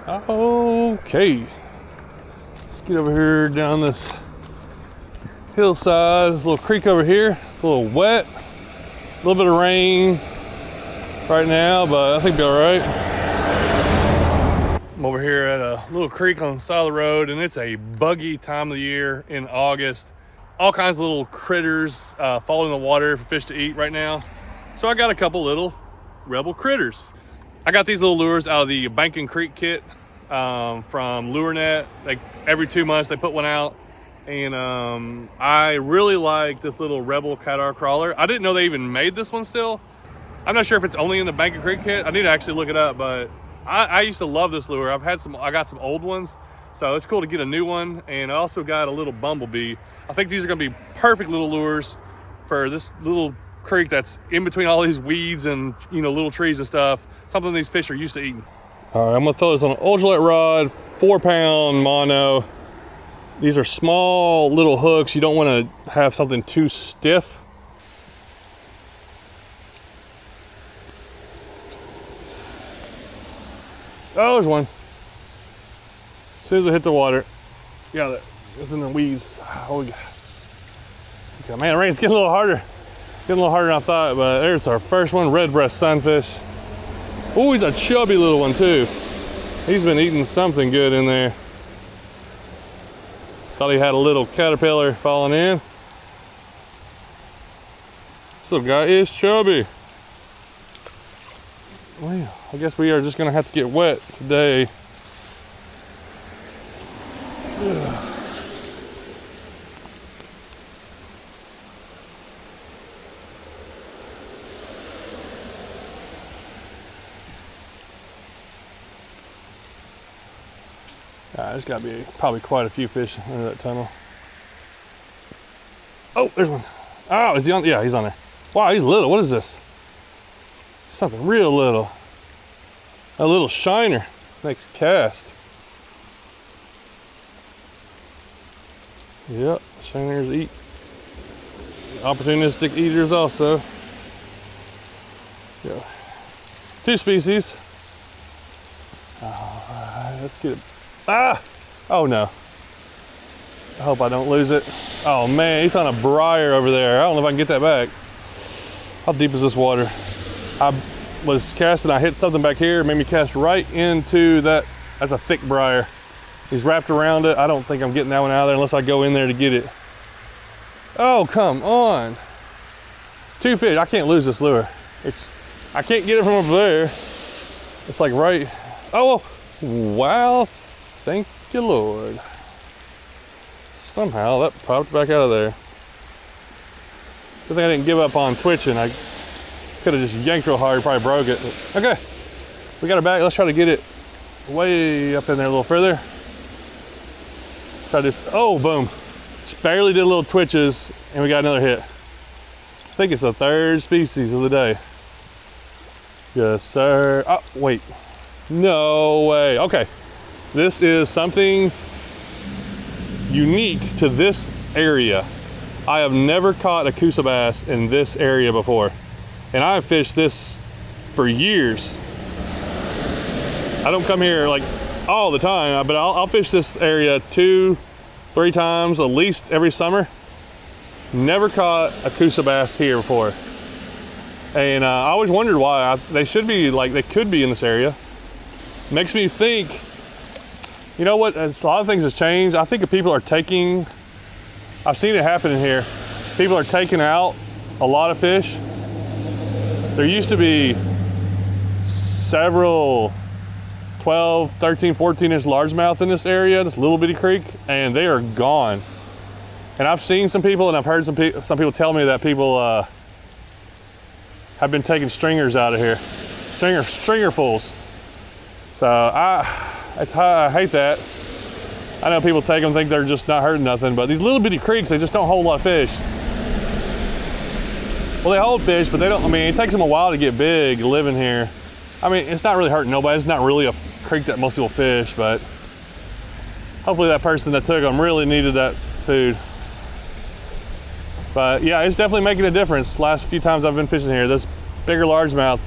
Okay, let's get over here down this hillside. This little creek over here. It's a little wet, a little bit of rain right now, but I think it'll be all right. I'm over here at a little creek on the side of the road, and it's a buggy time of the year in August. All kinds of little critters fall in the water for fish to eat right now. So I got a couple little rebel critters. I got these little lures out of the Banking Creek kit from LureNet. Like every 2 months they put one out, and I really like this little rebel catar crawler. I didn't know they even made this one still. I'm not sure if it's only in the Banking Creek kit. I need to actually look it up, but I used to love this lure. I got some old ones, so it's cool to get a new one. And I also got a little bumblebee. I think these are gonna be perfect little lures for this little creek that's in between all these weeds and little trees and stuff. Something these fish are used to eating. All right, I'm gonna throw this on an ultralight rod, 4-pound mono. These are small little hooks. You don't want to have something too stiff. Oh, there's one. As soon as I hit the water, yeah, it's in the weeds. Oh, man, the rain's getting a little harder. Getting a little harder than I thought, but there's our first one, red breast sunfish. Oh, he's a chubby little one too. He's been eating something good in there. Thought he had a little caterpillar falling in. This little guy is chubby. Well, I guess we are just gonna have to get wet today. Ugh. There's got to be probably quite a few fish under that tunnel. Oh, there's one. Oh, is he on? Yeah, he's on there. Wow, he's little. What is this? Something real little. A little shiner. Next cast. Yep, shiners eat. Opportunistic eaters also. Yeah. 2 species. All right, let's get it. Ah! Oh no. I hope I don't lose it. Oh man, he's on a briar over there. I don't know if I can get that back. How deep is this water? I was casting, I hit something back here, made me cast right into that. That's a thick briar. He's wrapped around it. I don't think I'm getting that one out of there unless I go in there to get it. Oh, come on. 2 fish, I can't lose this lure. I can't get it from over there. It's like right, oh, wow. Thank you, Lord. Somehow that popped back out of there. Good thing I didn't give up on twitching. I could have just yanked real hard, probably broke it. But okay, we got it back. Let's try to get it way up in there a little further. Try this. Oh, boom. Just barely did little twitches, and we got another hit. I think it's the 3rd species of the day. Yes, sir. Oh, wait. No way. Okay. This is something unique to this area. I have never caught a Coosa bass in this area before. And I've fished this for years. I don't come here like all the time, but I'll fish this area 2-3 times at least every summer. Never caught a Coosa bass here before. And I always wondered why. They should be like, they could be in this area. Makes me think, you know what, a lot of things have changed. I think if people are taking, I've seen it happen in here. People are taking out a lot of fish. There used to be several 12, 13, 14 inch largemouth in this area, this little bitty creek, and they are gone. And I've seen some people, and I've heard some people tell me that people have been taking stringers out of here. Stringerfuls. So I hate that. I know people take them, think they're just not hurting nothing, but these little bitty creeks, they just don't hold a lot of fish. Well, they hold fish, but they don't, I mean, it takes them a while to get big living here. I mean, it's not really hurting nobody. It's not really a creek that most people fish, but hopefully that person that took them really needed that food. But yeah, it's definitely making a difference. Last few times I've been fishing here, this bigger largemouth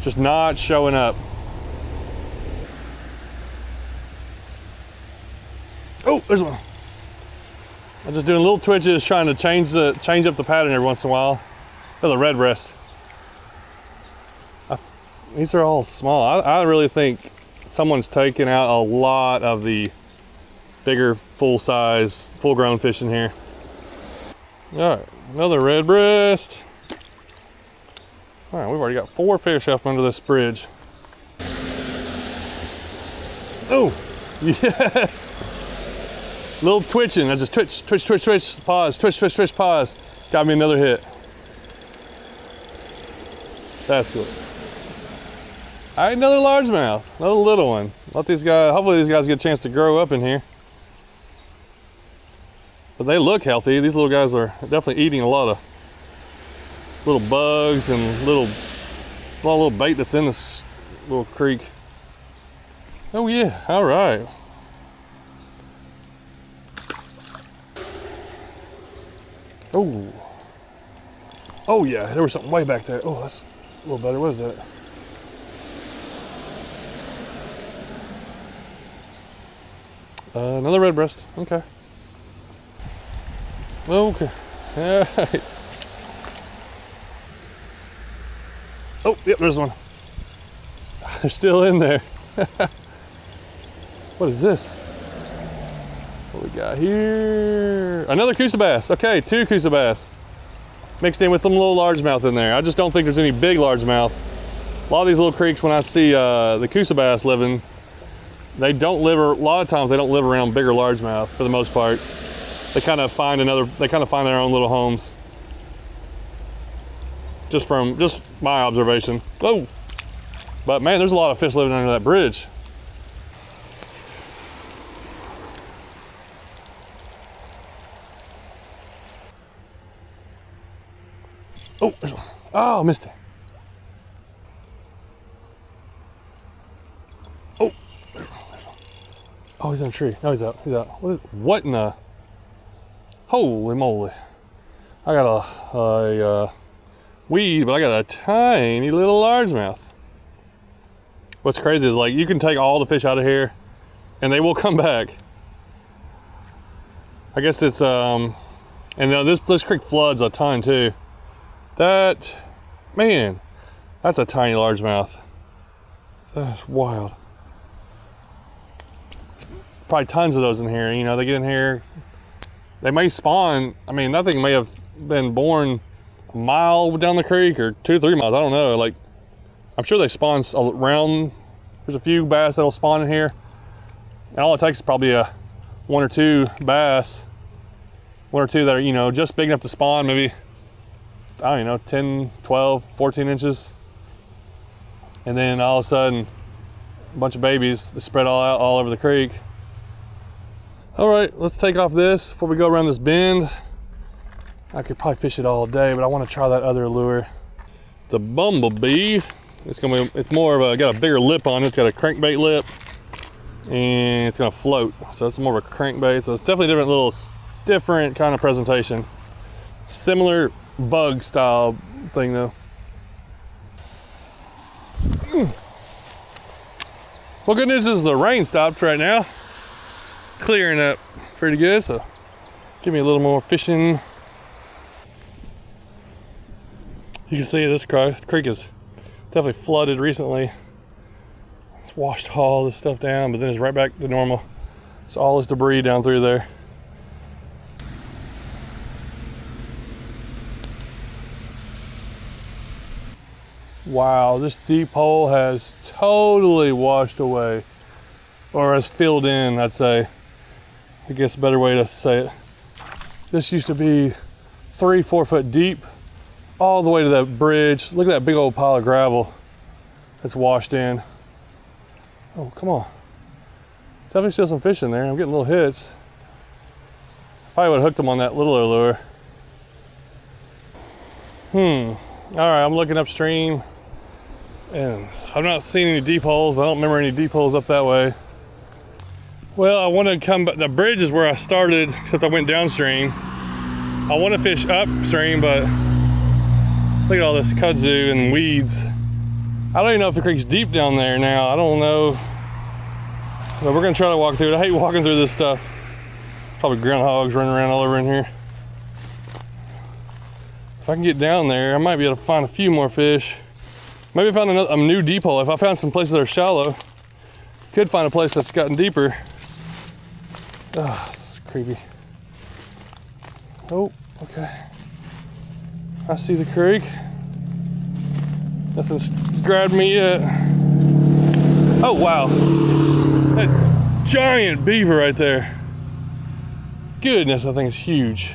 just not showing up. Oh, there's one. I'm just doing little twitches, trying to change up the pattern every once in a while. Oh, the red breast. These are all small. I really think someone's taken out a lot of the bigger, full-size, full-grown fish in here. All right, another red breast. All right, we've already got 4 fish up under this bridge. Oh, yes. Little twitching. I just twitch, pause, twitch, pause. Got me another hit. That's cool. All right, another largemouth, another little one. Let these guys, hopefully these guys get a chance to grow up in here. But they look healthy. These little guys are definitely eating a lot of little bugs and a lot of little bait that's in this little creek. Oh yeah, all right. Oh. Oh yeah, there was something way back there. Oh, that's a little better. What is that? Another red breast. Okay. Okay. All right. Oh, yep, there's one. They're still in there. What is this? What we got here? Another Coosa bass. Okay, 2 Coosa bass. Mixed in with some little largemouth in there. I just don't think there's any big largemouth. A lot of these little creeks, when I see the Coosa bass living, they don't live, a lot of times they don't live around bigger largemouth for the most part. They kind of find their own little homes. Just my observation. Oh, but man, there's a lot of fish living under that bridge. Oh, there's one. Oh, missed it. Oh, there's one. Oh, he's in a tree. No, he's out. He's out. What in the? Holy moly! I got a weed, but I got a tiny little largemouth. What's crazy is, like, you can take all the fish out of here, and they will come back. I guess it's and this creek floods a ton too. Man, that's a tiny largemouth. That's wild. Probably tons of those in here. You know, they get in here, they may spawn. I mean, that thing may have been born a mile down the creek or 2-3 miles. I don't know. Like, I'm sure they spawn around. There's a few bass that'll spawn in here, and all it takes is probably 1 or 2 bass, 1 or 2 that are, you know, just big enough to spawn. Maybe, I don't know, 10, 12, 14 inches. And then all of a sudden, a bunch of babies that spread all out all over the creek. All right, let's take off this before we go around this bend. I could probably fish it all day, but I want to try that other lure. The bumblebee. It's more of got a bigger lip on it. It's got a crankbait lip, and it's gonna float. So it's more of a crankbait. So it's definitely different kind of presentation. Similar bug style thing though. Well, good news is the rain stopped right now, clearing up pretty good. So give me a little more fishing. You can see this creek is definitely flooded recently. It's washed all this stuff down, but then it's right back to normal. It's all this debris down through there. Wow, this deep hole has totally washed away, or has filled in, I'd say. I guess a better way to say it. This used to be 3-4 foot deep, all the way to that bridge. Look at that big old pile of gravel that's washed in. Oh, come on. Definitely still some fish in there. I'm getting little hits. Probably would have hooked them on that littler lure. All right, I'm looking upstream, and I've not seen any deep holes. I don't remember any deep holes up that way. Well, I want to come back. The bridge is where I started, except I went downstream. I want to fish upstream, but look at all this kudzu and weeds. I don't even know if the creek's deep down there now. I don't know. But we're gonna try to walk through it. I hate walking through this stuff. Probably groundhogs running around all over in here. If I can get down there, I might be able to find a few more fish. Maybe find a new deep hole. If I found some places that are shallow, could find a place that's gotten deeper. Oh, this is creepy. Oh, okay. I see the creek. Nothing's grabbed me yet. Oh, wow. That giant beaver right there. Goodness, I think it's huge.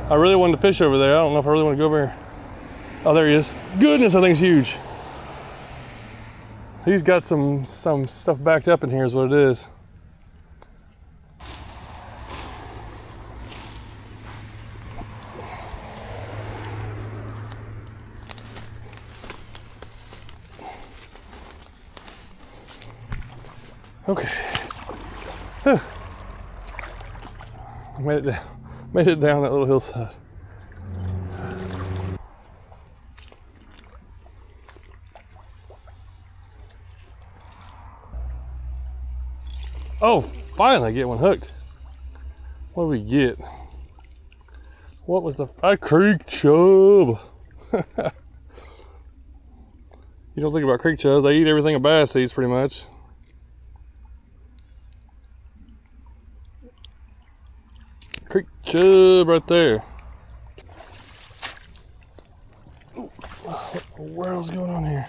I really wanted to fish over there. I don't know if I really want to go over here. Oh, there he is. Goodness, I think it's huge. He's got some stuff backed up in here is what it is. Okay. Whew. I made it down that little hillside. Oh, finally I get one hooked. What do we get? What was a creek chub? You don't think about creek chubs, they eat everything a bass eats pretty much. Creek chub right there. What the world's going on here?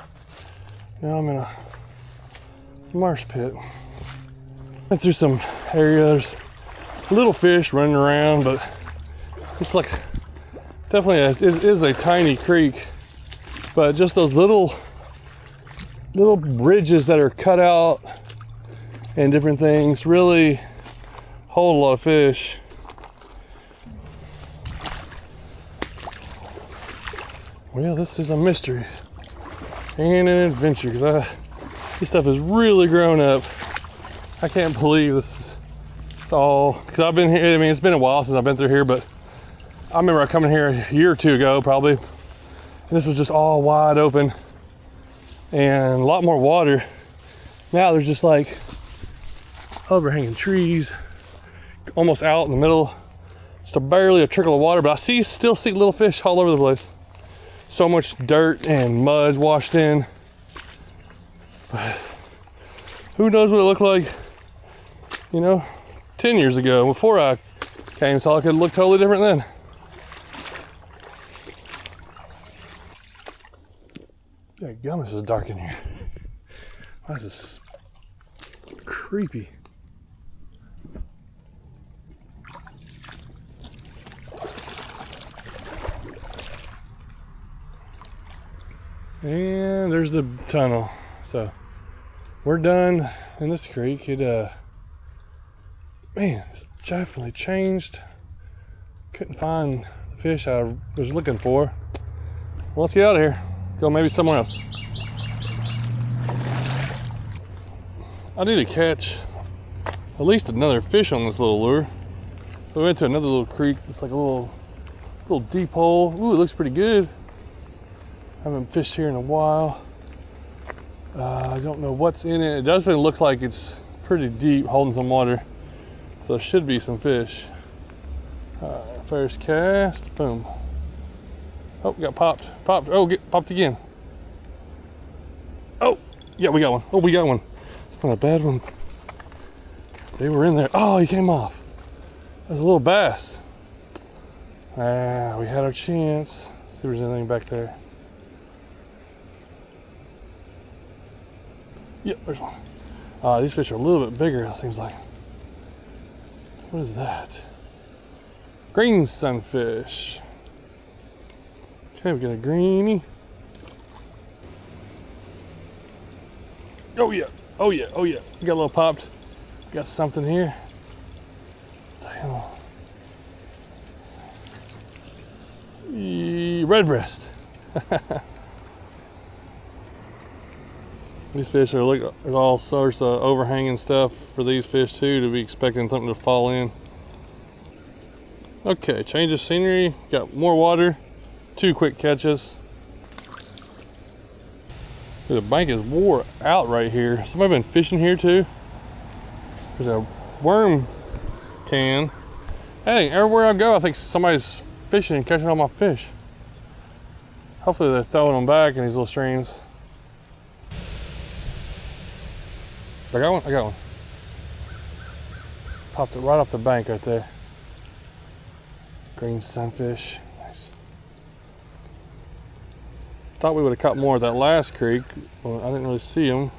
Now I'm in a marsh pit. Went through some areas, little fish running around, but it's like definitely it is a tiny creek, but just those little bridges that are cut out and different things really hold a lot of fish. Well, this is a mystery and an adventure because this stuff is really grown up. I can't believe it's all, because I've been here, I mean, it's been a while since I've been through here, but I remember coming here a year or two ago probably, and this was just all wide open and a lot more water. Now there's just like overhanging trees almost out in the middle, just barely a trickle of water, but I still see little fish all over the place. So much dirt and mud washed in. But who knows what it looked like, 10 years ago before I came, so it could look totally different then. Yeah, gum, this is dark in here. Why is this creepy? And there's the tunnel. So we're done in this creek. Man, it's definitely changed. Couldn't find the fish I was looking for. Well, let's get out of here. Go maybe somewhere else. I need to catch at least another fish on this little lure. So we went to another little creek. It's like a little deep hole. Ooh, it looks pretty good. I haven't fished here in a while. I don't know what's in it. It definitely looks like it's pretty deep, holding some water. So there should be some fish. First cast, boom. Oh, got popped. Oh, get popped again. Oh, yeah, we got one. Oh, we got one. It's not a bad one. They were in there. Oh, he came off. That was a little bass. We had our chance. See if there's anything back there. Yep, there's one. These fish are a little bit bigger, it seems like. What is that? Green sunfish. Okay, we got a greenie. Oh yeah, oh yeah, oh yeah. We got a little popped. Got something here. Red breast. These fish are like all sorts of overhanging stuff for these fish too, to be expecting something to fall in. Okay, change of scenery. Got more water. 2 quick catches. The bank is wore out right here. Somebody been fishing here too. There's a worm can. Hey, everywhere I go, I think somebody's fishing and catching all my fish. Hopefully they're throwing them back in these little streams. I got one, I got one. Popped it right off the bank right there. Green sunfish, nice. Thought we would have caught more at that last creek. Well, I didn't really see them.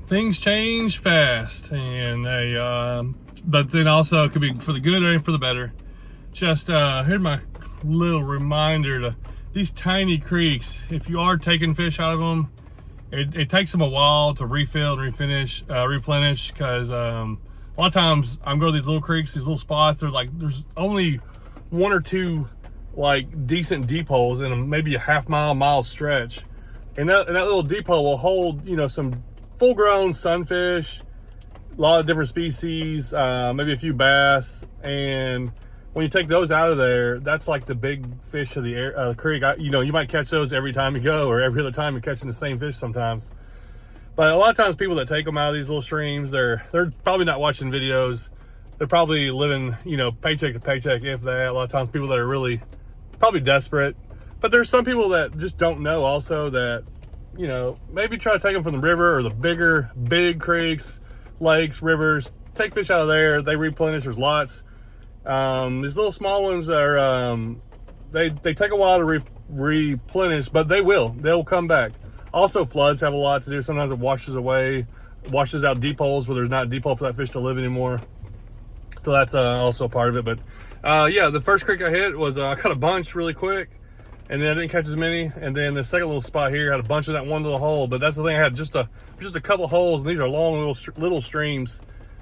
Things change fast, and they, but then also it could be for the good and for the better. Just here's my little reminder to these tiny creeks. If you are taking fish out of them, it takes them a while to refill and replenish, because a lot of times I'm going to these little creeks, these little spots. They're like, there's only one or two like decent deep holes in them, maybe a mile stretch, and that little deep hole will hold, you know, some full-grown sunfish, a lot of different species, maybe a few bass. And when you take those out of there, that's like the big fish of the creek. You know, you might catch those every time you go, or every other time you're catching the same fish sometimes. But a lot of times people that take them out of these little streams, they're probably not watching videos. They're probably living, you know, paycheck to paycheck, if that. A lot of times people that are really probably desperate. But there's some people that just don't know also that, you know, maybe try to take them from the river or the big creeks, lakes, rivers. Take fish out of there. They replenish. There's lots. These little small ones are, they take a while to replenish, but they'll come back. Also, floods have a lot to do. Sometimes it washes out deep holes where there's not a deep hole for that fish to live anymore. So that's also a part of it. But yeah, the first creek I hit was, I caught a bunch really quick, and then I didn't catch as many. And then the second little spot here had a bunch of that one little hole. But that's the thing, I had just a couple holes, and these are long little streams.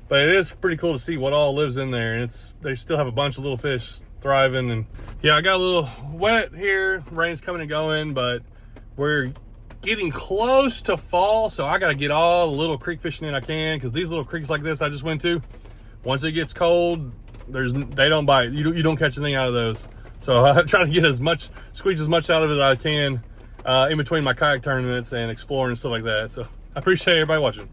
But it is pretty cool to see what all lives in there, and they still have a bunch of little fish thriving. And yeah, I got a little wet here. Rain's coming and going, but we're getting close to fall, so I got to get all the little creek fishing in I can, because these little creeks like this I just went to, once it gets cold, they don't bite. You don't catch anything out of those. So I try to get squeeze as much out of it as I can in between my kayak tournaments and exploring and stuff like that. So I appreciate everybody watching.